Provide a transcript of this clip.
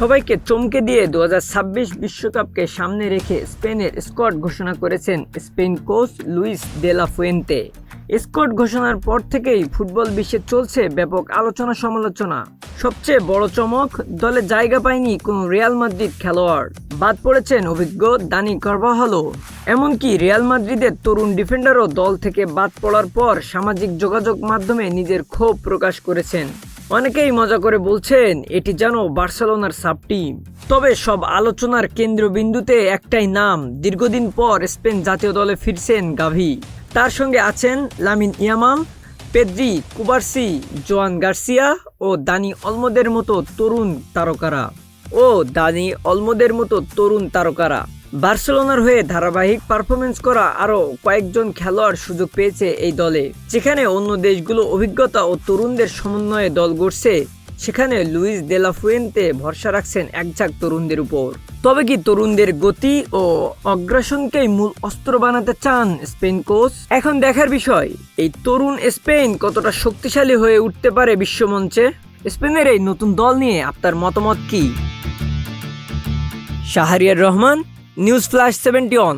সবাইকে চমকে দিয়ে 2026 বিশ্বকাপকে সামনে রেখে স্পেনের স্কোয়াড ঘোষণা করেছেন Spain coach Luis de la Fuente. Squad ঘোষণার পর থেকেই ফুটবল বিশ্বে চলছে ব্যাপক আলোচনা সমালোচনা। সবচেয়ে বড় চমক, দলে জায়গা পায়নি কোনো রিয়াল মাদ্রিদ খেলোয়াড়, বাদ পড়েছেন অভিজ্ঞ দানি কারভাহালো। এমনকি রিয়াল মাদ্রিদের তরুণ ডিফেন্ডারও দল থেকে বাদ পড়ার পর সামাজিক যোগাযোগ মাধ্যমে নিজের ক্ষোভ প্রকাশ করেছেন। অনেকেই মজা করে বলছেন এটি যেন বার্সেলোনার সাব টিম। তবে সব আলোচনার কেন্দ্রবিন্দুতে একটাই নাম, দীর্ঘদিন পর স্পেন জাতীয় দলে ফিরছেন গাভি। তার সঙ্গে আছেন লামিন ইয়ামাল, পেদ্রি, কুবার্সি, জোয়ান গার্সিয়া ও দানি অলমোদের মতো তরুণ তারকারা। বার্সেলোনার হয়ে ধারাবাহিক পারফরমেন্স করা আরও কয়েকজন খেলোয়াড় সুযোগ পেয়েছে এই দলে। যেখানে অন্য দেশগুলো অভিজ্ঞতা ও তরুণদের সমন্বয়ে দল গড়ছে, সেখানে লুইস দে লা ফুয়েন্তে ভরসা রাখছেন একঝাঁক তরুণদের উপর। তবে কি তরুণদের গতি ও অগ্রাসনকেই মূল অস্ত্র বানাতে চান স্পেন কোচ? এখন দেখার বিষয়, এই তরুণ স্পেন কতটা শক্তিশালী হয়ে উঠতে পারে বিশ্বমঞ্চে। স্পেনের এই নতুন দল নিয়ে আপনার মতামত কি? Shahriar Rahman, news flash 71।